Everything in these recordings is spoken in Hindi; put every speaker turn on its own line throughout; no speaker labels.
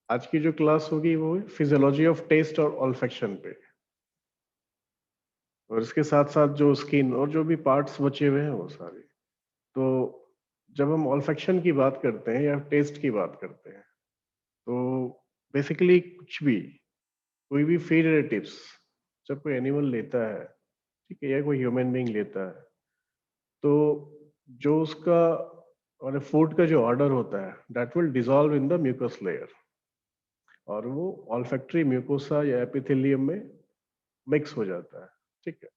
आज की जो क्लास होगी वो फिजियोलॉजी ऑफ टेस्ट और ऑल्फैक्शन पे, और इसके साथ साथ जो स्किन और जो भी पार्ट्स बचे हुए हैं वो सारे। तो जब हम ऑल्फैक्शन की बात करते हैं या टेस्ट की बात करते हैं, तो बेसिकली कुछ भी, कोई भी फीड एडिटिव्स जब कोई एनिमल लेता है, ठीक है, या कोई ह्यूमन बीइंग लेता है, तो जो उसका और फूड का जो ऑर्डर होता है that will dissolve in the mucus layer, और वो ऑल्फैक्टरी म्यूकोसा या एपिथेलियम में मिक्स हो जाता है। ठीक है,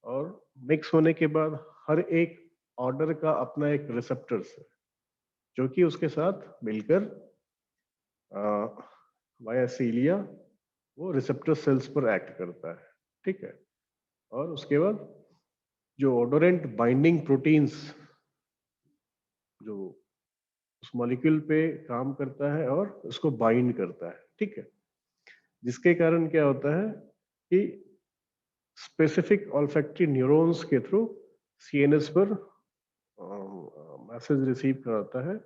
और मिक्स होने के बाद हर एक ऑर्डर का अपना एक रिसेप्टर्स है जो कि उसके साथ मिलकर वाया सीलिया वो रिसेप्टर सेल्स पर एक्ट करता है। ठीक है, और उसके बाद जो ओडोरेंट बाइंडिंग प्रोटीन्स जो उस मॉलिक्यूल पे काम करता है और उसको बाइंड करता है। ठीक है, जिसके कारण क्या होता है कि स्पेसिफिक ऑल्फैक्टरी न्यूरॉन्स के थ्रू सीएनएस पर मैसेज रिसीव कराता है,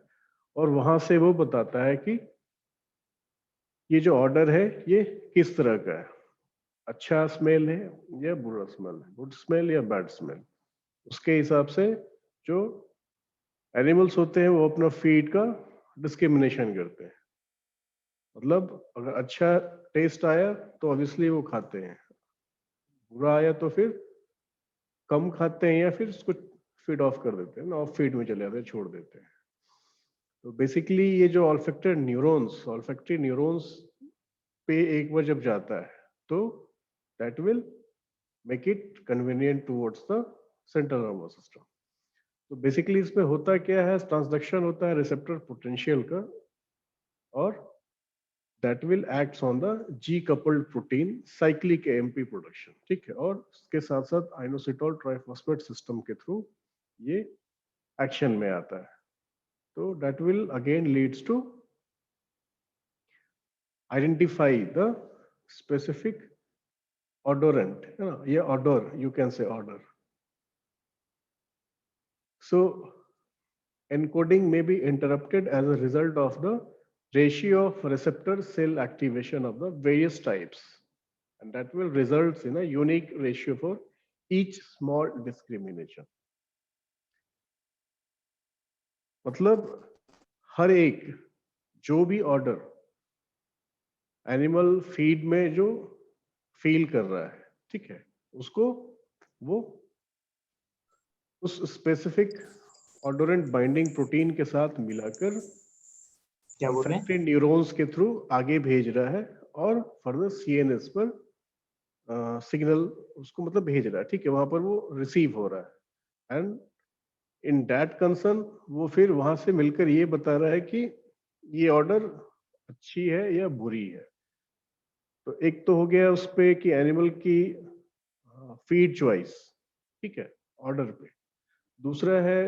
और वहां से वो बताता है कि ये जो ऑर्डर है ये किस तरह का है, अच्छा स्मेल है या बुरा स्मेल है, गुड स्मेल या बैड स्मेल। उसके हिसाब से जो एनिमल्स होते हैं वो अपना फीड का डिस्क्रिमिनेशन करते हैं। मतलब अगर अच्छा टेस्ट आया तो ऑब्वियसली वो खाते हैं, बुरा आया तो फिर कम खाते हैं या फिर उसको फीड ऑफ कर देते हैं ना, ऑफ फीड में चले जाते हैं, छोड़ देते हैं। तो बेसिकली ये जो ऑल्फैक्टरी न्यूरॉन्स पे एक बार जब जाता है तो that will make it convenient towards the central nervous system. तो बेसिकली इसमें होता क्या है, ट्रांसडक्शन होता है रिसेप्टर पोटेंशियल का, और that will acts on the G coupled protein cyclic AMP production. ठीक है, और इसके साथ साथ आइनोसिटोल ट्राइफॉस्फेट सिस्टम के थ्रू ये एक्शन में आता है। तो that will again leads to identify the specific odorant, है ना, ये odor, you can say odor. So encoding may be interrupted as a result of the ratio of receptor cell activation of the various types, and that will result in a unique ratio for each small discrimination. मतलब हर एक जो भी ऑर्डर एनिमल फीड में जो फील कर रहा है, ठीक है, उसको वो उस स्पेसिफिक ऑर्डोरेंट बाइंडिंग प्रोटीन के साथ मिलाकर
क्या बोल रहे हैं?
ऑल्फैक्टरी न्यूरॉन्स के थ्रू आगे भेज रहा है, और फर्दर सीएनएस पर सिग्नल उसको मतलब भेज रहा है। ठीक है, वहां पर वो रिसीव हो रहा है, एंड इन दैट कंसर्न वो फिर वहां से मिलकर ये बता रहा है कि ये ऑर्डर अच्छी है या बुरी है। तो एक तो हो गया उस पे कि एनिमल की फीड चॉइस, ठीक है, ऑर्डर पे। दूसरा है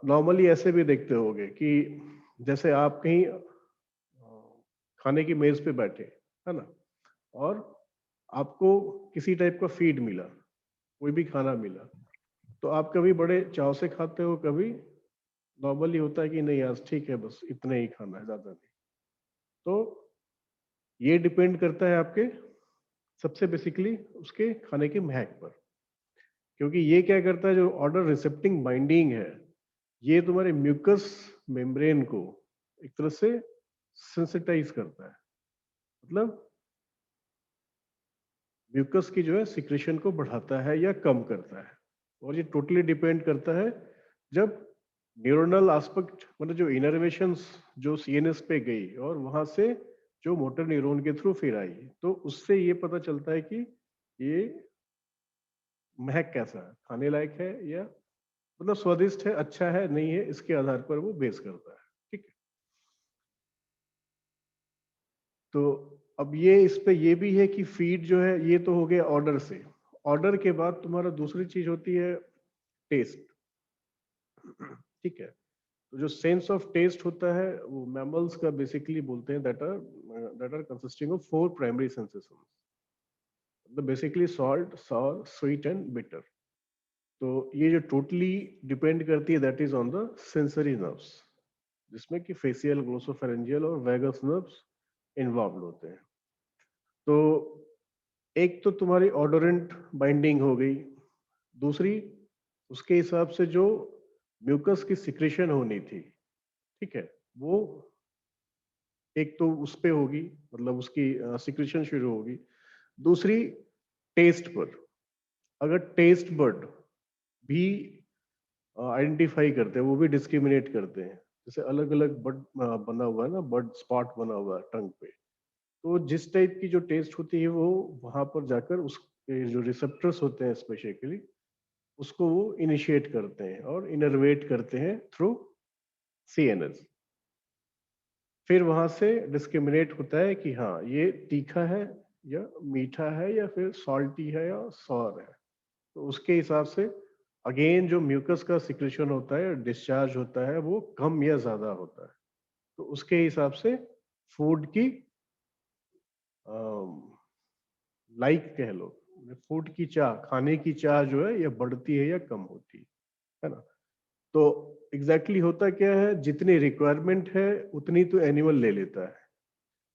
नॉर्मली ऐसे भी देखते होगे कि जैसे आप कहीं खाने की मेज पे बैठे, है ना, और आपको किसी टाइप का फीड मिला, कोई भी खाना मिला, तो आप कभी बड़े चाव से खाते हो, कभी नॉर्मली होता है कि नहीं आज ठीक है बस इतने ही खाना है, ज्यादा नहीं। तो ये डिपेंड करता है आपके सबसे बेसिकली उसके खाने के महक पर, क्योंकि ये क्या करता है, जो ऑर्डर रिसेप्टिंग बाइंडिंग है, ये तुम्हारे म्यूकस मेम्ब्रेन को एक तरह से सेंसिटाइज करता है। मतलब म्यूकस की जो है सिक्रेशन को बढ़ाता है या कम करता है, और ये टोटली डिपेंड करता है जब न्यूरोनल एस्पेक्ट, मतलब जो इनर्वेशंस जो सीएनएस पे गई और वहां से जो मोटर न्यूरॉन के थ्रू फिर आई, तो उससे ये पता चलता है कि ये महक कैसा है, खाने लायक है या मतलब स्वादिष्ट है, अच्छा है, नहीं है, इसके आधार पर वो बेस करता है। ठीक है, तो अब ये इस पे ये भी है कि फीड जो है ये तो हो गया ऑर्डर से। ऑर्डर के बाद तुम्हारा दूसरी चीज होती है टेस्ट। ठीक है, तो जो सेंस ऑफ टेस्ट होता है वो मैमल्स का बेसिकली बोलते हैं that are consisting of 4 primary sensation, मतलब basically salt, sour, sweet and bitter. तो ये जो टोटली डिपेंड करती है that is on the sensory nerves. जिसमें कि फेशियल, ग्लोसोफेरेंजियल और वैगस नर्व्स इन्वॉल्व होते हैं। तो एक तो तुम्हारी ऑडोरेंट बाइंडिंग हो गई, दूसरी उसके हिसाब से जो म्यूकस की सिक्रेशन होनी थी, ठीक है, वो एक तो उस पे होगी, मतलब उसकी सिक्रेशन शुरू होगी। दूसरी टेस्ट पर, अगर टेस्ट बर्ड भी आइडेंटिफाई करते हैं, वो भी डिस्क्रिमिनेट करते हैं, जैसे अलग अलग बर्ड बना हुआ है ना, बर्ड स्पॉट बना हुआ है टंग पे, तो जिस टाइप की जो टेस्ट होती है वो वहां पर जाकर उसके जो रिसेप्टर्स होते हैं स्पेसिफिकली, उसको वो इनिशिएट करते हैं और इनर्वेट करते हैं थ्रू सीएनएस। फिर वहां से डिस्क्रिमिनेट होता है कि हाँ ये तीखा है या मीठा है या फिर सॉल्टी है या सॉर है। तो उसके हिसाब से अगेन जो म्यूकस का सिक्रेशन होता है, डिस्चार्ज होता है, वो कम या ज्यादा होता है। तो उसके हिसाब से फूड की लाइक कह लो, फूड की चाह, खाने की चाह जो है ये बढ़ती है या कम होती है ना। तो एग्जैक्टली होता क्या है, जितनी रिक्वायरमेंट है उतनी तो एनिमल ले लेता है,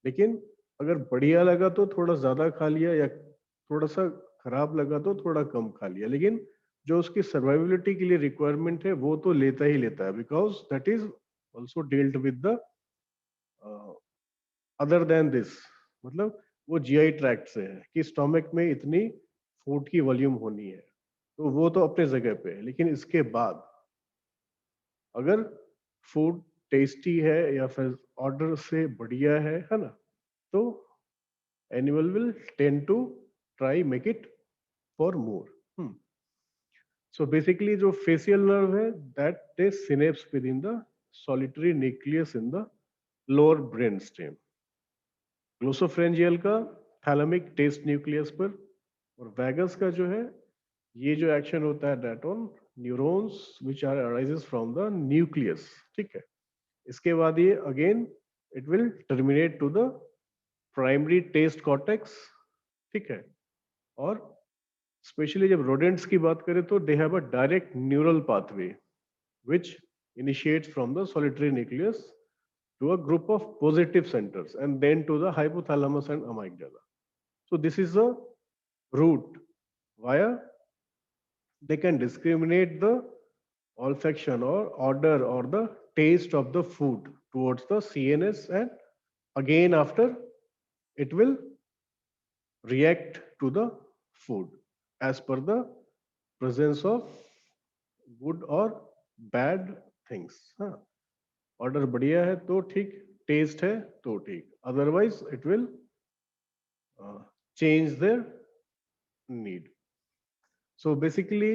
लेकिन अगर बढ़िया लगा तो थोड़ा ज्यादा खा लिया, या थोड़ा सा खराब लगा तो थोड़ा कम खा लिया, लेकिन जो उसकी सर्वाइविलिटी के लिए रिक्वायरमेंट है वो तो लेता ही लेता है, because that is also dealt with the other than this, मतलब वो जीआई ट्रैक्ट से है कि स्टोमक में इतनी फूड की वॉल्यूम होनी है, तो वो तो अपने जगह पे है। लेकिन इसके बाद अगर फूड टेस्टी है या फिर ऑर्डर से बढ़िया है ना, तो animal will tend to try make it for more. So basically जो फेशियल नर्व है, that is synapse within the solitary nucleus in the lower brain stem. Glossopharyngeal का थैलेमिक टेस्ट न्यूक्लियस पर, और वैगस का जो है ये जो एक्शन होता है that on neurons which are arises from the nucleus, ठीक है। इसके बाद ये again it will terminate to the primary taste cortex, ठीक है। और स्पेशली जब रोडेंट्स की बात करें तो they have a direct neural pathway which initiates from the solitary nucleus to a group of positive centers and then to the hypothalamus and amygdala. So this is the route via they can discriminate the olfaction or odor or the taste of the food towards the CNS, and again after it will react to the food as per the presence of good or bad things. हाँ, ऑर्डर बढ़िया है तो ठीक, टेस्ट है तो ठीक, otherwise it will change their need. So basically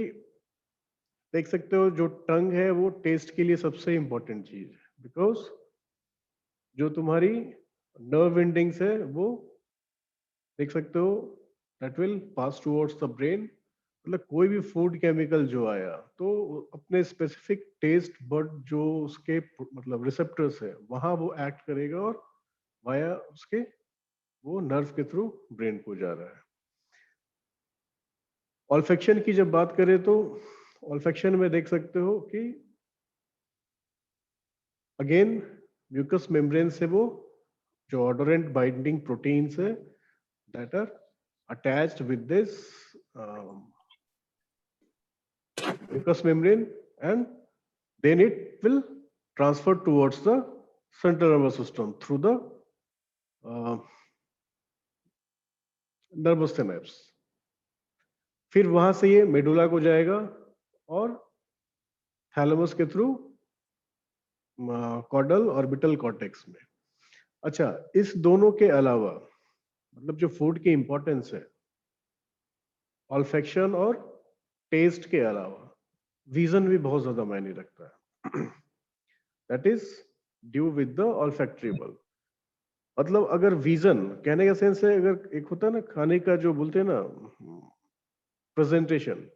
देख सकते हो जो टंग है वो टेस्ट के लिए सबसे इंपॉर्टेंट चीज है, बिकॉज जो तुम्हारी नर्व एंडिंग्स है वो देख सकते हो that will pass towards the brain. मतलब कोई भी फूड केमिकल जो आया तो अपने स्पेसिफिक टेस्ट बड जो उसके मतलब रिसेप्टर्स है वहां वो एक्ट करेगा, और वाया उसके वो नर्व के थ्रू ब्रेन को जा रहा है। ऑल्फेक्शन की जब बात करें तो ऑल्फेक्शन में देख सकते हो कि अगेन म्यूकस मेम्ब्रेन से वो जो ऑडोरेंट बाइंडिंग प्रोटीन्स है that are attached with this mucous membrane, and then it will transfer towards the central nervous system through the uh, nervous synapse। फिर वहां से ये मेडुला को जाएगा और थैलेमस के थ्रू कॉडल ऑर्बिटल कॉर्टेक्स में। अच्छा, इस दोनों के अलावा मतलब जो फूड की इंपॉर्टेंस है, ऑल्फेक्शन और टेस्ट के अलावा विजन भी बहुत ज्यादा मायने रखता है। That is due with the olfactory bulb. मतलब अगर विजन कहने का सेंस है, अगर एक होता है ना खाने का जो बोलते हैं ना प्रेजेंटेशन,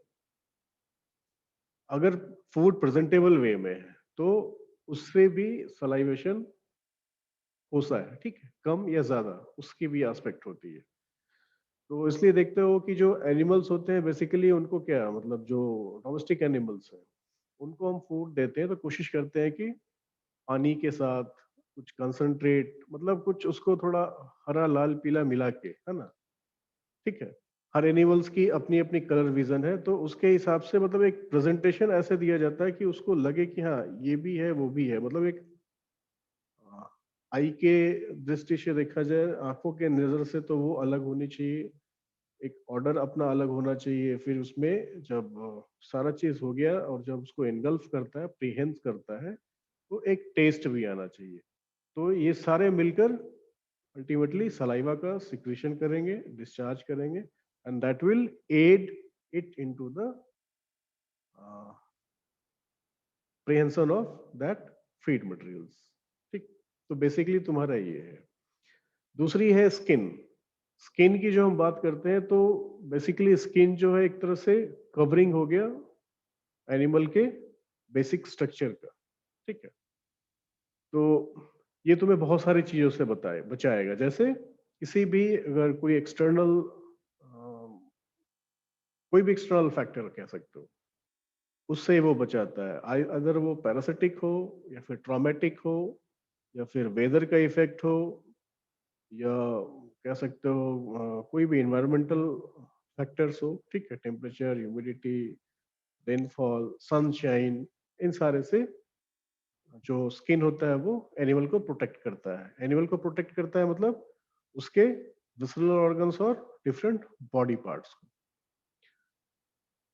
अगर फूड प्रेजेंटेबल वे में है तो उससे भी सलाइवेशन होता है, ठीक है, कम या ज्यादा उसकी भी एस्पेक्ट होती है। तो इसलिए देखते हो कि जो एनिमल्स होते हैं बेसिकली उनको क्या मतलब जो डोमेस्टिक एनिमल्स हैं उनको हम फूड देते हैं तो कोशिश करते हैं कि पानी के साथ कुछ कंसंट्रेट, मतलब कुछ उसको थोड़ा हरा लाल पीला मिला के, है ना, ठीक है। हर एनिमल्स की अपनी अपनी कलर विजन है, तो उसके हिसाब से मतलब एक प्रेजेंटेशन ऐसे दिया जाता है कि उसको लगे कि हाँ ये भी है वो भी है, मतलब एक आई के दृष्टि से देखा जाए, आंखों के नजर से तो वो अलग होनी चाहिए, एक ऑर्डर अपना अलग होना चाहिए। फिर उसमें जब सारा चीज हो गया और जब उसको एनगल्फ करता है, प्रीहेंस करता है, तो एक टेस्ट भी आना चाहिए। तो ये सारे मिलकर अल्टीमेटली सलाइवा का सिक्रीशन करेंगे, डिस्चार्ज करेंगे, and that will aid it into the prehension of that feed materials. ठीक, तो बेसिकली तुम्हारा ये है। दूसरी है स्किन। स्किन की जो हम बात करते हैं, तो बेसिकली स्किन जो है एक तरह से कवरिंग हो गया एनिमल के बेसिक स्ट्रक्चर का, ठीक है। तो ये तुम्हें बहुत सारी चीजों से बचाएगा, जैसे किसी भी अगर कोई एक्सटर्नल, कोई भी एक्सटर्नल फैक्टर कह सकते हो, उससे वो बचाता है। अगर वो पैरासिटिक हो या फिर ट्रॉमेटिक हो या फिर वेदर का इफेक्ट हो, या कह सकते हो कोई भी इन्वायरमेंटल फैक्टर्स हो, ठीक है, टेम्परेचर, ह्यूमिडिटी, रेनफॉल, सनशाइन, इन सारे से जो स्किन होता है वो एनिमल को प्रोटेक्ट करता है। एनिमल को प्रोटेक्ट करता है मतलब उसके विसरल ऑर्गन्स और डिफरेंट बॉडी पार्ट्स को।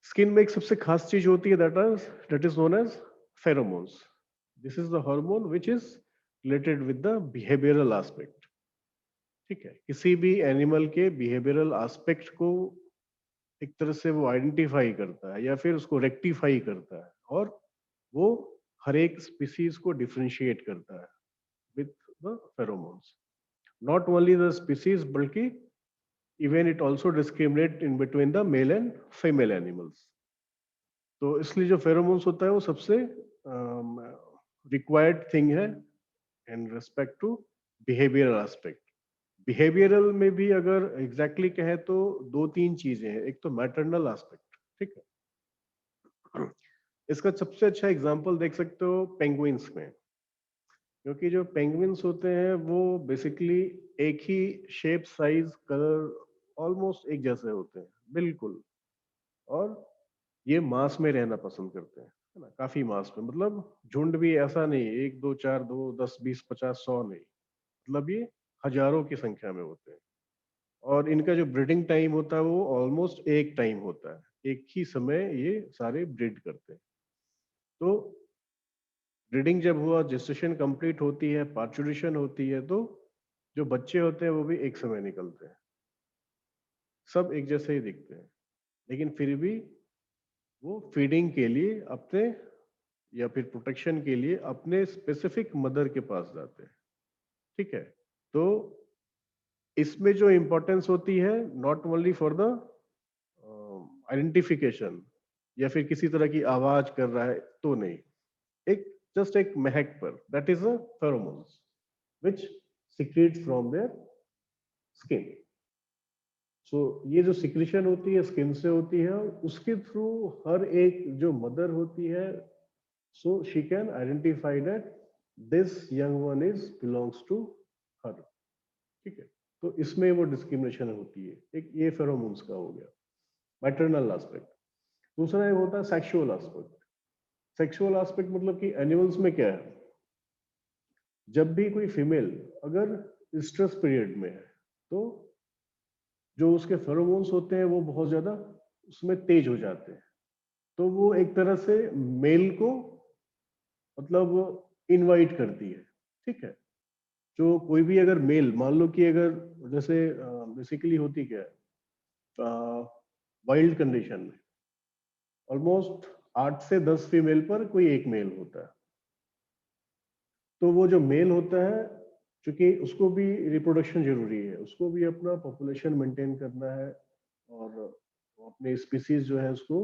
स्किन में एक सबसे खास चीज होती है, that is known as pheromones. This is the hormone which is related with the behavioural aspect, ठीक है। किसी भी एनिमल के बिहेवियरल एस्पेक्ट को एक तरह से वो आइडेंटिफाई करता है या फिर उसको रेक्टिफाई करता है, और वो हर एक स्पीसीज को डिफरेंशिएट करता है with the pheromones. Not only the species, बल्कि even it also discriminate in between the male and female animals. तो इसलिए जो फेरोमोन्स होता है वो सबसे रिक्वायर्ड थिंग है in respect to behavioural aspect. Behavioural में भी अगर एग्जैक्टली कहे तो दो तीन चीजें हैं। एक तो मैटरनल एस्पेक्ट, ठीक है। इसका सबसे अच्छा एग्जांपल देख सकते हो पेंगुइन्स में, क्योंकि जो पेंगुइन्स होते हैं वो बेसिकली एक ही शेप, साइज, कलर ऑलमोस्ट एक जैसे होते हैं बिल्कुल, और ये मास में रहना पसंद करते हैं, है ना, काफी मास में, मतलब झुंड भी ऐसा नहीं, एक दो चार, दो 10 20 50 100 नहीं, मतलब ये हजारों की संख्या में होते हैं। और इनका जो ब्रीडिंग टाइम होता है वो ऑलमोस्ट एक टाइम होता है, एक ही समय ये सारे ब्रीड करते हैं। तो ब्रीडिंग जब हुआ, जेस्टेशन कंप्लीट होती है, पार्चुरेशन होती है, तो जो बच्चे होते हैं वो भी एक समय निकलते हैं, सब एक जैसे ही दिखते हैं, लेकिन फिर भी वो फीडिंग के लिए अपने या फिर प्रोटेक्शन के लिए अपने स्पेसिफिक मदर के पास जाते हैं, ठीक है। तो इसमें जो इम्पोर्टेंस होती है, not only for the identification या फिर किसी तरह की आवाज कर रहा है तो नहीं, एक जस्ट एक महक पर, that is a pheromones which secrete from their skin। सो ये जो सिक्रीशन होती है स्किन से होती है, और उसके थ्रू हर एक जो मदर होती है, so she can identify that this young one is belongs to her, ठीक है। तो इसमें वो डिस्क्रिमिनेशन होती है। एक ये फेरोमोन्स का हो गया मैटरनल एस्पेक्ट। दूसरा ये होता है सेक्सुअल एस्पेक्ट। सेक्सुअल एस्पेक्ट मतलब कि एनिमल्स में क्या है, जब भी कोई फीमेल अगर स्ट्रेस पीरियड में है, तो जो उसके फेरोमोन्स होते हैं वो बहुत ज्यादा उसमें तेज हो जाते हैं, तो वो एक तरह से मेल को मतलब इनवाइट करती है, ठीक है। जो कोई भी अगर मेल, मान लो कि अगर जैसे बेसिकली होती क्या है, वाइल्ड कंडीशन में ऑलमोस्ट 8 से 10 फीमेल पर कोई एक मेल होता है, तो वो जो मेल होता है, क्योंकि उसको भी रिप्रोडक्शन जरूरी है, उसको भी अपना पॉपुलेशन मेंटेन करना है, और अपने स्पीसीज जो है उसको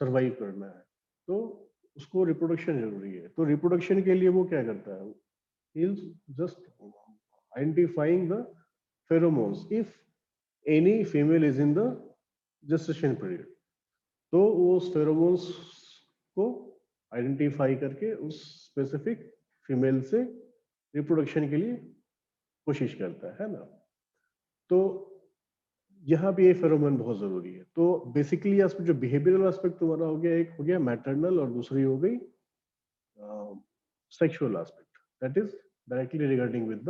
सरवाइव करना है, तो उसको रिप्रोडक्शन जरूरी है। तो रिप्रोडक्शन के लिए वो क्या करता है, he is just identifying the pheromones if any female is in the gestation period, तो वो उस फेरोमोन्स को आइडेंटिफाई करके उस स्पेसिफिक फीमेल से रिप्रोडक्शन के लिए कोशिश करता है ना। तो यहाँ भी ये फेरोमोन बहुत जरूरी है। तो बेसिकली जो बिहेवियरल एस्पेक्ट तुम्हारा हो गया, एक हो गया मैटरनल और दूसरी हो गई sexual aspect, that is directly regarding with the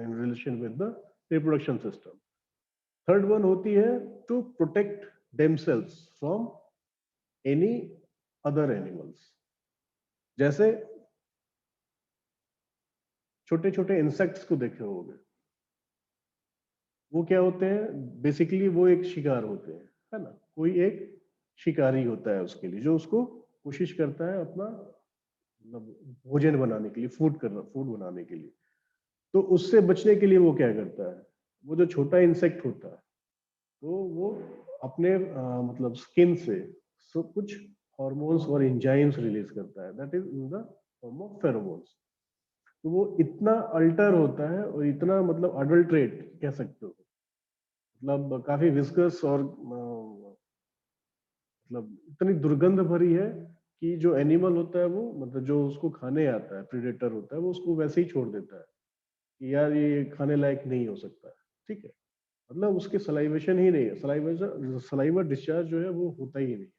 in relation with the reproduction system. Third one होती है to protect themselves from any other animals. जैसे छोटे छोटे इंसेक्ट्स को देखे होंगे, वो क्या होते हैं, बेसिकली वो एक शिकार होते हैं, है ना। कोई एक शिकारी होता है उसके लिए, जो उसको कोशिश करता है अपना मतलब भोजन बनाने के लिए, फूड बनाने के लिए। तो उससे बचने के लिए वो क्या करता है, वो जो छोटा इंसेक्ट होता है तो वो अपने मतलब स्किन से कुछ हार्मोन्स और एंजाइम्स रिलीज करता है, that is in the form of pheromones. तो वो इतना अल्टर होता है और इतना मतलब अडल्ट्रेट कह सकते हो, मतलब काफी विस्कस और मतलब इतनी दुर्गंध भरी है कि जो एनिमल होता है वो मतलब जो उसको खाने आता है, प्रेडेटर होता है, वो उसको वैसे ही छोड़ देता है कि यार ये खाने लायक नहीं हो सकता है, ठीक है। मतलब उसके सलाइवेशन ही नहीं है, सलाइवा डिस्चार्ज जो है वो होता ही नहीं है,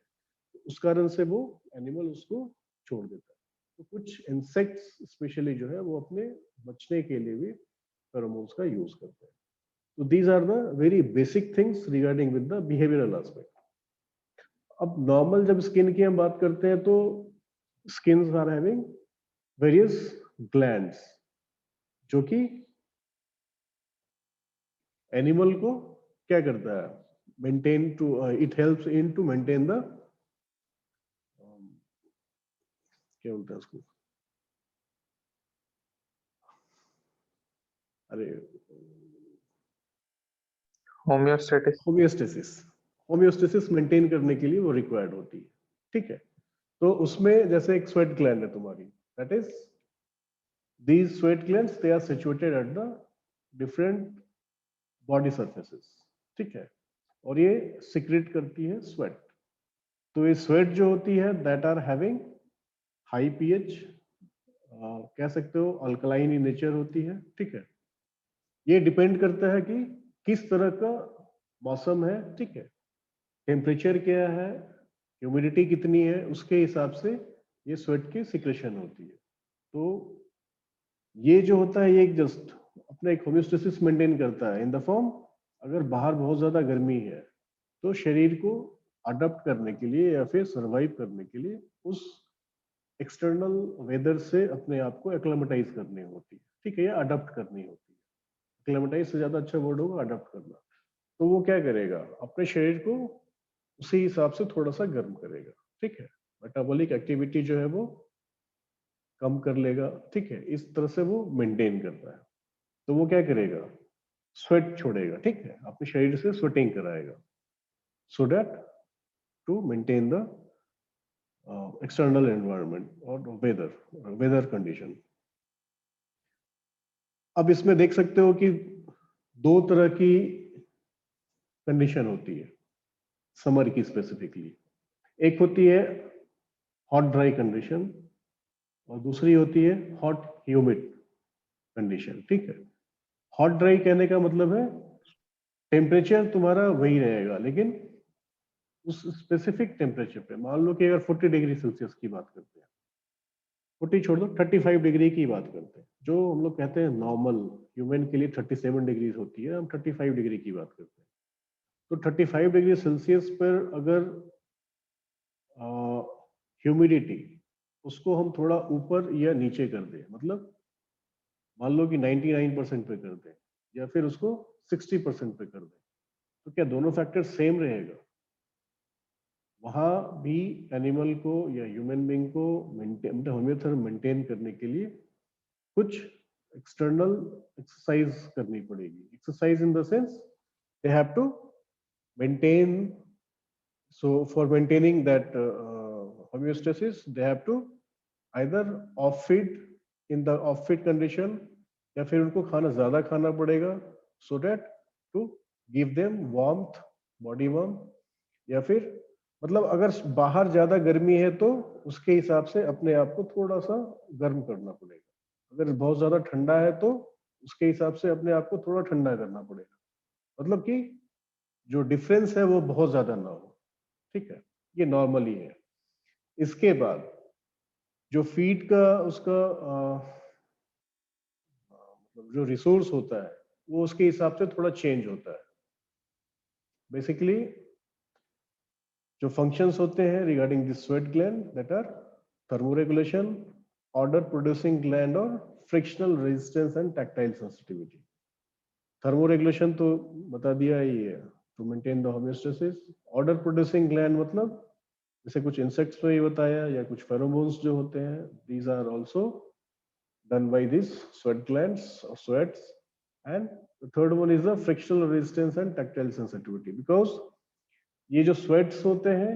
उस कारण से वो एनिमल उसको छोड़ देता है। तो कुछ इंसेक्ट्स स्पेशली जो है वो अपने बचने के लिए भी फेरोमोन्स का यूज करते हैं। तो these are the very basic things regarding with the behavioural aspect. अब नॉर्मल जब स्किन की हम बात करते हैं तो skins are having various glands, जो कि एनिमल को क्या करता है, maintain to it helps in to maintain the क्या बोलते हैं उसको, अरे
होम्योस्टेटिस।
होमियोस्टेसिस। होमियोस्टेसिस मेंटेन करने के लिए वो रिक्वायर्ड होती है, ठीक है। तो उसमें जैसे एक स्वेट ग्लैंड है तुम्हारी, that is these sweat glands, they are situated at the different body surfaces, ठीक है। और ये सिक्रेट करती है स्वेट। तो ये स्वेट जो होती है that are having high pH, कह सकते हो अल्कलाइन इन नेचर होती है, ठीक है। ये डिपेंड करता है कि किस तरह का मौसम है, ठीक है, टेम्परेचर क्या है, ह्यूमिडिटी कितनी है, उसके हिसाब से ये स्वेट की सिक्रेशन होती है। तो ये जो होता है ये एक जस्ट अपना एक होमियोस्टेसिस मेंटेन करता है इन द फॉर्म, अगर बाहर बहुत ज्यादा गर्मी है तो शरीर को अडॉप्ट करने के लिए या फिर सरवाइव करने के लिए उस एक्सटर्नल वेदर से अपने आप को एक्लेमेटाइज करनी होती है, ठीक है, या अडॉप्ट करनी होती है। एक्लेमेटाइज से ज्यादा अच्छा वर्ड होगा अडॉप्ट करना। तो वो क्या करेगा, अपने शरीर को उसी हिसाब से थोड़ा सा गर्म करेगा, ठीक है, मेटाबॉलिक एक्टिविटी जो है वो कम कर लेगा, ठीक है, इस तरह से वो मेंटेन करता है। तो वो क्या करेगा, स्वेट छोड़ेगा, ठीक है, अपने शरीर से स्वेटिंग कराएगा, so that to maintain the external environment और वेदर कंडीशन। अब इसमें देख सकते हो कि दो तरह की कंडीशन होती है समर की स्पेसिफिकली। एक होती है हॉट ड्राई कंडीशन और दूसरी होती है हॉट ह्यूमिड कंडीशन, ठीक है। हॉट ड्राई कहने का मतलब है टेम्परेचर तुम्हारा वही रहेगा, लेकिन उस स्पेसिफिक टेम्परेचर पे, मान लो कि अगर 40 डिग्री सेल्सियस की बात करते हैं, 40 छोड़ दो, 35 डिग्री की बात करते हैं, जो हम लोग कहते हैं नॉर्मल ह्यूमन के लिए 37 डिग्री होती है, हम 35 डिग्री की बात करते हैं। तो 35 डिग्री सेल्सियस पर अगर ह्यूमिडिटी उसको हम थोड़ा ऊपर या नीचे कर दें, मतलब मान लो कि 99% पे कर दें या फिर उसको 60% पे कर दें, तो क्या दोनों फैक्टर सेम रहेगा? वहां भी एनिमल को या ह्यूमन बीइंग को मेंटेन होम्योथर्म मेंटेन करने के लिए कुछ एक्सटर्नल एक्सरसाइज करनी पड़ेगी। Exercise in the sense they have to maintain, so for maintaining that homeostasis they have to either off feed, in the off feed condition, या फिर उनको खाना ज्यादा खाना पड़ेगा so that to give them warmth, body warmth, या फिर मतलब अगर बाहर ज्यादा गर्मी है तो उसके हिसाब से अपने आप को थोड़ा सा गर्म करना पड़ेगा। अगर बहुत ज्यादा ठंडा है तो उसके हिसाब से अपने आप को थोड़ा ठंडा करना पड़ेगा, मतलब कि जो डिफरेंस है वो बहुत ज्यादा ना हो। ठीक है, ये नॉर्मली है। इसके बाद जो फीड का उसका मतलब जो रिसोर्स होता है वो उसके हिसाब से थोड़ा चेंज होता है। बेसिकली जो फंक्शंस होते हैं regarding this sweat gland that are thermoregulation, odour producing gland और frictional resistance and tactile sensitivity. Thermoregulation तो बता दिया ही है, to maintain the homeostasis. Odour producing gland मतलब जैसे कुछ इंसेक्ट्स में ही बताया, या कुछ फेरोमोन्स जो होते हैं, these are also done by these sweat glands or sweats. And the third one is the frictional resistance and tactile sensitivity, because ये जो sweats होते हैं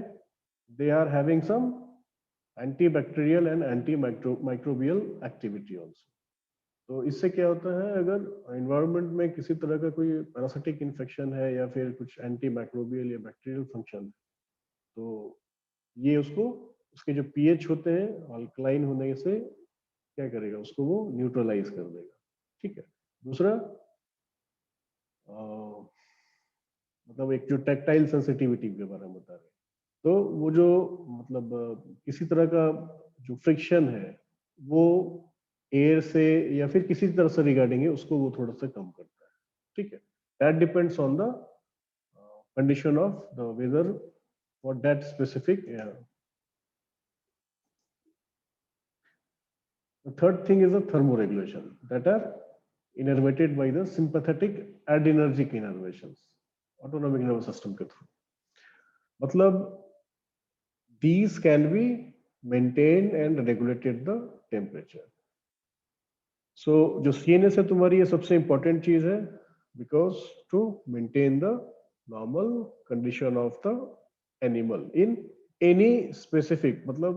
they are having some antibacterial and antimicrobial activity also. तो इससे क्या होता है, अगर एनवायरनमेंट में किसी तरह का कोई पैरासिटिक इन्फेक्शन है या फिर कुछ एंटी माइक्रोबियल या बैक्टीरियल फंक्शन है, तो ये उसको उसके जो पीएच होते हैं अल्कलाइन होने से क्या करेगा, उसको वो न्यूट्रलाइज कर देगा। ठीक है। दूसरा मतलब एक जो टैक्टाइल सेंसिटिविटी के बारे में बता रहे हैं, तो वो जो मतलब किसी तरह का जो फ्रिक्शन है वो एयर से या फिर किसी तरह से रिगार्डिंग है, उसको वो थोड़ा सा कम करता है। ठीक है, that depends on the condition of the weather for that specific air. The third thing is the thermoregulation that are innervated by the sympathetic adrenergic innervations, autonomic nervous system के through. मतलब these can be maintained and regulated the temperature. So जो CNS है तुम्हारी, ये सबसे important चीज है, because to maintain the normal condition of the animal in any specific, मतलब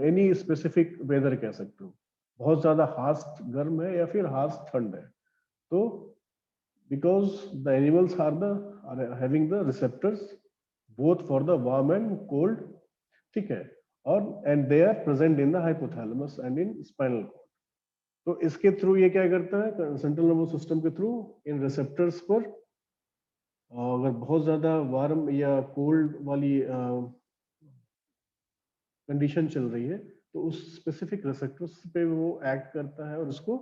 any specific weather कह सकते हो। बहुत ज्यादा हार्श गर्म है या फिर हार्श ठंड है, तो because the animals are having the receptors both for the warm and cold, ठीक है, और and they are present in the hypothalamus and in spinal cord. तो इसके थ्रू ये क्या करता है, सेंट्रल नर्वस सिस्टम के थ्रू इन रिसेप्टर्स पर अगर बहुत ज्यादा वार्म या कोल्ड वाली कंडीशन चल रही है, तो उस स्पेसिफिक रिसेप्टर्स पे वो एक्ट करता है और उसको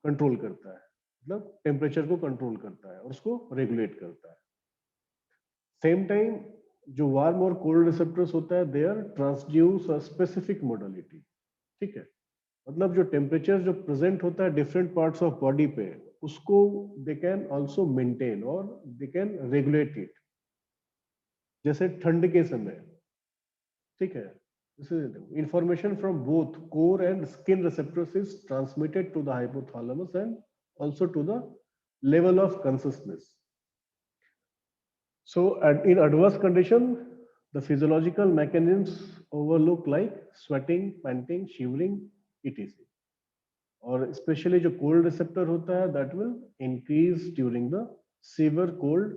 कंट्रोल करता है, मतलब टेम्परेचर को कंट्रोल करता है और उसको रेगुलेट करता है। सेम टाइम जो वार्म और कोल्ड रिसेप्टर्स होता है, they are transduce a specific modality. ठीक है, मतलब जो टेम्परेचर जो प्रेजेंट होता है डिफरेंट पार्ट्स ऑफ बॉडी पे, उसको दे कैन आल्सो मेंटेन और दे कैन रेगुलेट इट। जैसे ठंड के समय, ठीक है, information from both core and skin receptors is transmitted to the hypothalamus and also to the level of consciousness. So in adverse condition, the physiological mechanisms overlook like sweating, panting, shivering, etc. और स्पेशली जो कोल्ड रिसेप्टर होता है that will increase during the severe cold,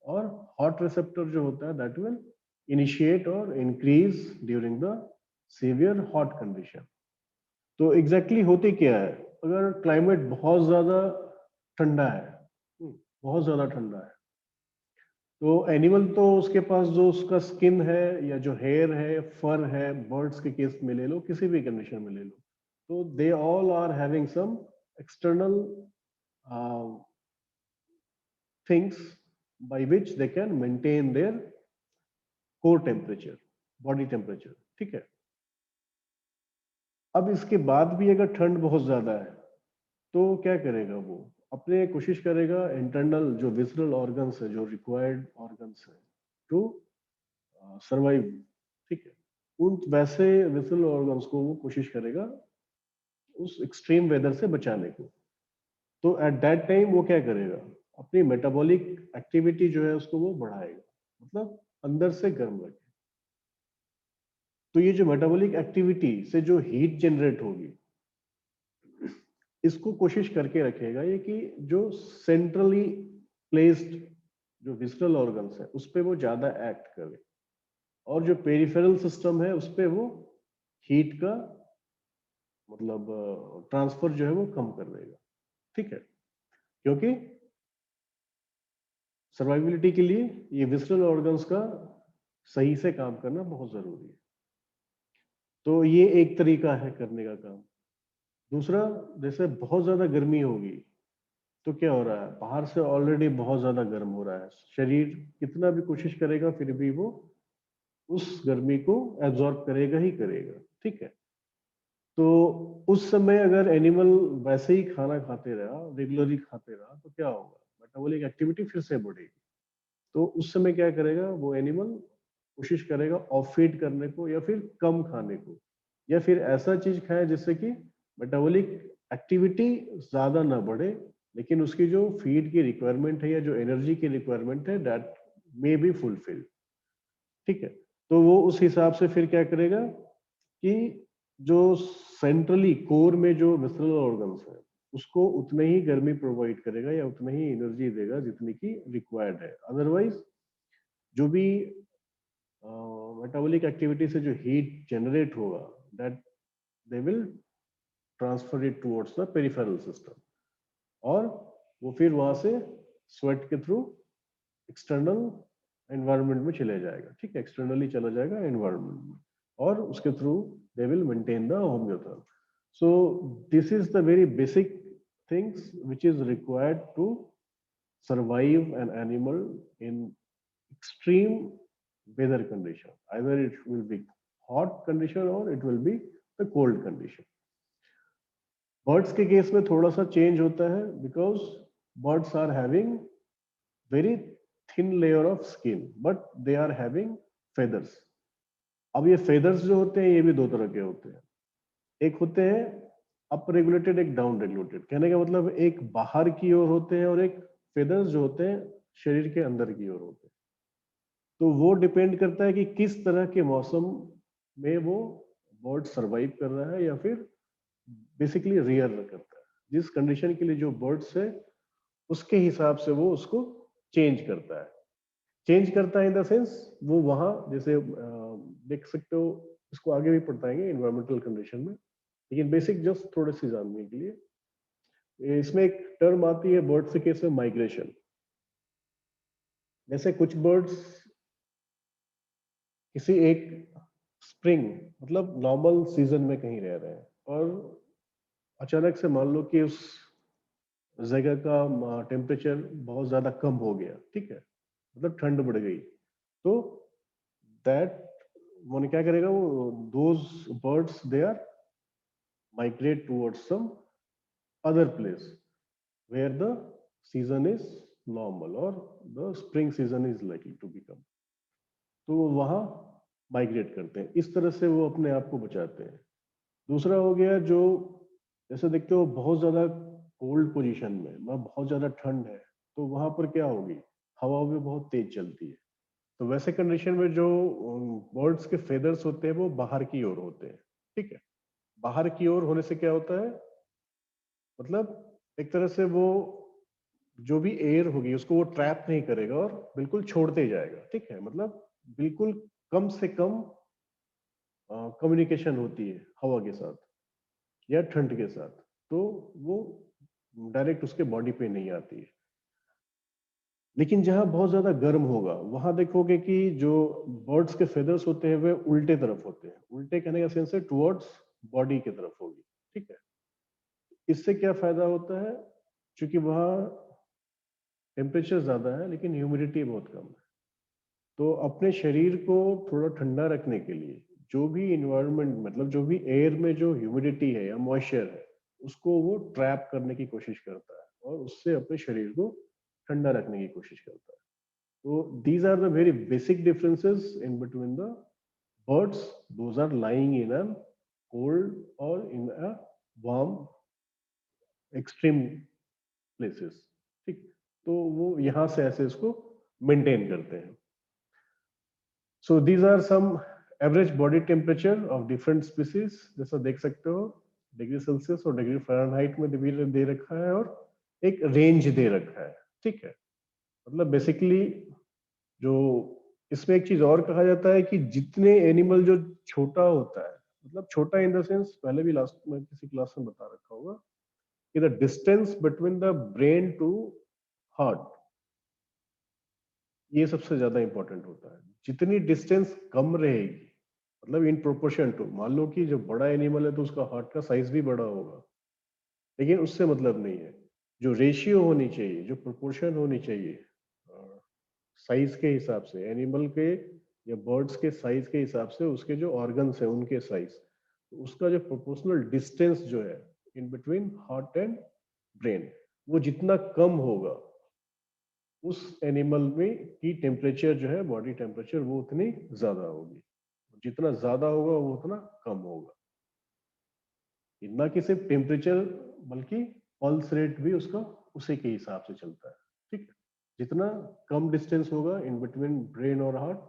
और हॉट रिसेप्टर जो होता है दैट विल इनिशिएट और increase during the severe hot condition. तो एग्जैक्टली होती क्या है, अगर क्लाइमेट बहुत ज्यादा ठंडा है, बहुत ज्यादा ठंडा है, तो एनिमल तो उसके पास जो उसका स्किन है या जो हेयर है, फर है, बर्ड्स के केस में ले लो, किसी भी कंडीशन में ले लो, तो they all are having some external things by which they can maintain their core temperature, body temperature। ठीक है, अब इसके बाद भी अगर ठंड बहुत ज्यादा है तो क्या करेगा, वो अपने कोशिश करेगा इंटरनल जो विसरल ऑर्गन्स है, जो रिक्वायर्ड ऑर्गन्स है टू सर्वाइव, ठीक है, उन वैसे विसरल ऑर्गन्स को वो कोशिश करेगा उस एक्सट्रीम वेदर से बचाने को। तो एट दैट टाइम वो क्या करेगा, अपनी मेटाबॉलिक एक्टिविटी जो है उसको वो बढ़ाएगा, मतलब अंदर से गर्म रखे। तो ये जो मेटाबॉलिक एक्टिविटी से जो हीट जनरेट होगी, इसको कोशिश करके रखेगा ये कि जो सेंट्रली प्लेस्ड जो विसरल ऑर्गन्स है उस पर वो ज्यादा एक्ट करे, और जो पेरिफेरल सिस्टम है उस पर वो हीट का मतलब ट्रांसफर जो है वो कम कर देगा, ठीक है, क्योंकि सर्वाइविलिटी के लिए ये विसरल ऑर्गन्स का सही से काम करना बहुत जरूरी है। तो ये एक तरीका है करने का काम। दूसरा, जैसे बहुत ज्यादा गर्मी होगी तो क्या हो रहा है, बाहर से ऑलरेडी बहुत ज्यादा गर्म हो रहा है, शरीर कितना भी कोशिश करेगा फिर भी वो उस गर्मी को एब्जॉर्ब करेगा ही करेगा, ठीक है। तो उस समय अगर एनिमल वैसे ही खाना खाते रहा, रेगुलरली खाते रहा, तो क्या होगा, मेटाबॉलिक एक्टिविटी फिर से बढ़ेगी। तो उस समय क्या करेगा वो एनिमल, कोशिश करेगा ऑफ फीड करने को या फिर कम खाने को, या फिर ऐसा चीज खाए जिससे कि मेटाबॉलिक एक्टिविटी ज्यादा ना बढ़े, लेकिन उसकी जो फीड की रिक्वायरमेंट है या जो एनर्जी की रिक्वायरमेंट है दैट मे बी फुलफिल्ड, ठीक है। तो वो उस हिसाब से फिर क्या करेगा कि जो सेंट्रली कोर में जो विसरल ऑर्गन्स है उसको उतने ही गर्मी प्रोवाइड करेगा या उतने ही एनर्जी देगा जितनी की रिक्वायर्ड है। अदरवाइज जो भी मेटाबॉलिक एक्टिविटी से जो हीट जनरेट होगा that they will transfer it towards the peripheral system, और वो फिर वहां से स्वेट के थ्रू एक्सटर्नल एनवायरनमेंट में चले जाएगा, ठीक है, एक्सटर्नली चला जाएगा एनवायरनमेंट में, और उसके through they will maintain the होम्योथर्म। So this is the very basic things which is required to survive an animal in extreme weather condition. Either it will be hot condition or it will be the cold condition. Birds के केस में थोड़ा सा चेंज होता है because birds are having very thin layer of skin but they are having feathers. अब ये फेदर्स जो होते हैं ये भी दो तरह के होते हैं, एक होते हैं अप रेगुलेटेड, एक डाउन रेगुलेटेड। कहने का मतलब एक बाहर की ओर होते हैं और एक फेदर्स जो होते हैं शरीर के अंदर की ओर होते हैं। तो वो डिपेंड करता है कि किस तरह के मौसम में वो बर्ड सरवाइव कर रहा है या फिर बेसिकली रियर करता है। जिस कंडीशन के लिए जो बर्ड्स है उसके हिसाब से वो उसको चेंज करता है। चेंज करता है इन द सेंस वो वहां जैसे देख सकते हो, इसको आगे भी पढ़ाएंगे इन्वायरमेंटल कंडीशन में, लेकिन बेसिक जस्ट थोड़े से जानने के लिए इसमें एक टर्म आती है बर्ड्स के केस में, माइग्रेशन। जैसे कुछ बर्ड्स किसी एक स्प्रिंग मतलब नॉर्मल सीजन में कहीं रह रहे हैं और अचानक से मान लो कि उस जगह का टेम्परेचर बहुत ज्यादा कम हो गया, ठीक है, मतलब ठंड बढ़ गई, तो दैट वो क्या करेगा, वो those birds they are migrate towards some other place where the season is normal or the spring season is likely to become, तो वो वहां माइग्रेट करते हैं, इस तरह से वो अपने आप को बचाते हैं। दूसरा हो गया जो जैसे देखते हो बहुत ज्यादा कोल्ड पोजीशन में बहुत ज्यादा ठंड है, तो वहां पर क्या होगी, हवा भी बहुत तेज चलती है। तो वैसे कंडीशन में जो बर्ड्स के फेदर्स होते हैं वो बाहर की ओर होते हैं, ठीक है। बाहर की ओर होने से क्या होता है, मतलब एक तरह से वो जो भी एयर होगी उसको वो ट्रैप नहीं करेगा और बिल्कुल छोड़ते जाएगा, ठीक है, मतलब बिल्कुल कम से कम कम्युनिकेशन होती है हवा के साथ या ठंड के साथ, तो वो डायरेक्ट उसके बॉडी पे नहीं आती है। लेकिन जहां बहुत ज्यादा गर्म होगा वहां देखोगे कि जो बर्ड्स के फेदर्स होते हैं वे उल्टे तरफ होते हैं, उल्टे कहने का सेंस है टुवर्ड्स बॉडी की तरफ होगी, ठीक है। इससे क्या फायदा होता है, क्योंकि वहां टेम्परेचर ज्यादा है लेकिन ह्यूमिडिटी बहुत कम है, तो अपने शरीर को थोड़ा ठंडा रखने के लिए जो भी इन्वायरमेंट मतलब जो भी एयर में जो ह्यूमिडिटी है या मॉइस्चर है उसको वो ट्रैप करने की कोशिश करता है और उससे अपने शरीर को ठंडा रखने की कोशिश करता है। तो these are the very basic differences in between the birds those are lying in a cold और in a warm extreme places, ठीक। तो वो यहाँ से ऐसे इसको मेंटेन करते हैं। So these are some average body temperature of different species, जैसा देख सकते हो डिग्री सेल्सियस और डिग्री फ़ारेनहाइट में दे रखा है और एक रेंज दे रखा है, ठीक है। मतलब बेसिकली जो इसमें एक चीज और कहा जाता है कि जितने एनिमल जो छोटा होता है मतलब छोटा इन द सेंस, पहले भी लास्ट में किसी क्लास में बता रखा होगा कि the distance between the brain to heart, ये सबसे ज्यादा इंपॉर्टेंट होता है। जितनी डिस्टेंस कम रहेगी, मतलब इन प्रोपोर्शन टू, मान लो कि जो बड़ा एनिमल है तो उसका हार्ट का साइज भी बड़ा होगा, लेकिन उससे मतलब नहीं है। जो रेशियो होनी चाहिए, जो प्रोपोर्शन होनी चाहिए साइज के हिसाब से, एनिमल के या बर्ड्स के साइज के हिसाब से, उसके जो ऑर्गन्स है उनके साइज, तो उसका जो प्रोपोर्शनल डिस्टेंस जो है in between heart and brain, वो जितना कम होगा, उस एनिमल में की टेम्परेचर जो है, बॉडी टेम्परेचर, वो उतनी ज्यादा होगी। जितना ज्यादा होगा वो उतना कम होगा। ना कि सिर्फ टेम्परेचर, बल्कि पल्स रेट भी उसका उसी के हिसाब से चलता है। ठीक है, जितना कम डिस्टेंस होगा इन बिटवीन ब्रेन और हार्ट,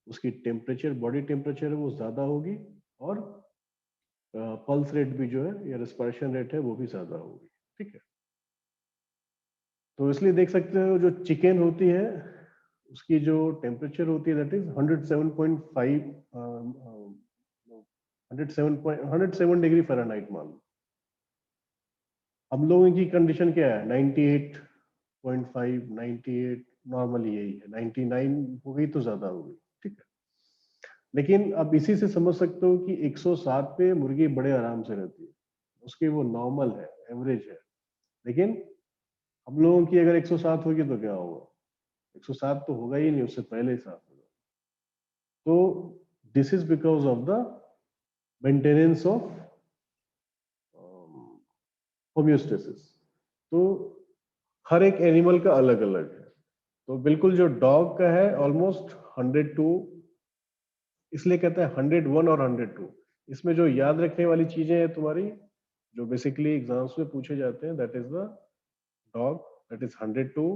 उसकी टेम्परेचर, बॉडी टेम्परेचर है वो ज्यादा होगी, और पल्स रेट भी जो है या रेस्पिरेशन रेट है वो भी ज्यादा होगी। ठीक है, तो इसलिए देख सकते हो जो चिकन होती है उसकी जो टेम्परेचर होती है दैट इज 107.5 107 डिग्री फ़ारेनहाइट मान लो। हम लोगों की कंडीशन क्या है, 98.5, 98 नॉर्मली यही है, 99 हो गई तो ज्यादा हो गई। ठीक है, लेकिन आप इसी से समझ सकते हो कि 107 पे मुर्गी बड़े आराम से रहती है, उसकी वो नॉर्मल है, एवरेज है। लेकिन हम लोगों की अगर 107 होगी तो क्या होगा, 107 तो होगा ही नहीं, उससे पहले साफ होगा। तो this is because of the maintenance of homeostasis. तो हर एक एनिमल का अलग अलग है। तो बिल्कुल जो डॉग का है ऑलमोस्ट 102, इसलिए कहते हैं 101 और 102। इसमें जो याद रखने वाली चीजें हैं तुम्हारी, जो बेसिकली एग्जाम्स में पूछे जाते हैं, that is the dog, that is 102,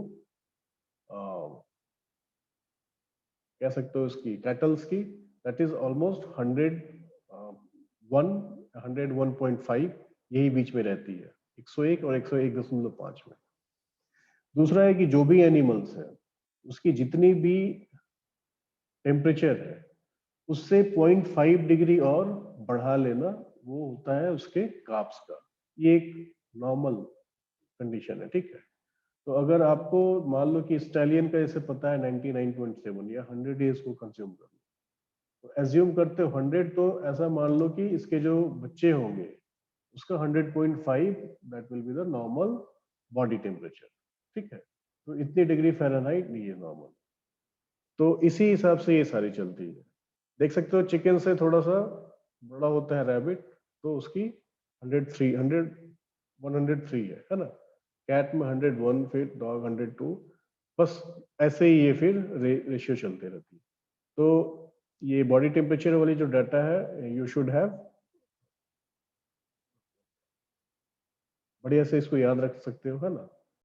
कह सकते हो इसकी कैटल्स की, दैट इज ऑलमोस्ट 101, 101.5, यही बीच में रहती है, 101 और 101.5 में। दूसरा है कि जो भी एनिमल्स है उसकी जितनी भी टेम्परेचर है उससे 0.5 डिग्री और बढ़ा लेना, वो होता है उसके काप्स का। ये एक नॉर्मल कंडीशन है। ठीक है, तो अगर आपको मान लो कि स्टैलियन का जैसे पता है 99.7 या 100 डेज को कंज्यूम करना, तो एज्यूम करते हो 100, तो ऐसा मान लो कि इसके जो बच्चे होंगे उसका 100.5, that will be the normal body temperature. ठीक है, तो इतनी डिग्री फ़ारेनहाइट नहीं है नॉर्मल। तो इसी हिसाब से ये सारी चलती है। देख सकते हो चिकन से थोड़ा सा बड़ा होता है रैबिट, तो उसकी 103, 103 है ना। कैट में 101, फिर डॉग 102, बस ऐसे ही ये फिर रेशियो चलते रहती है। तो ये बॉडी टेम्परेचर वाली जो डाटा है, यू शुड हैव बढ़िया से इसको याद रख सकते हो, है ना।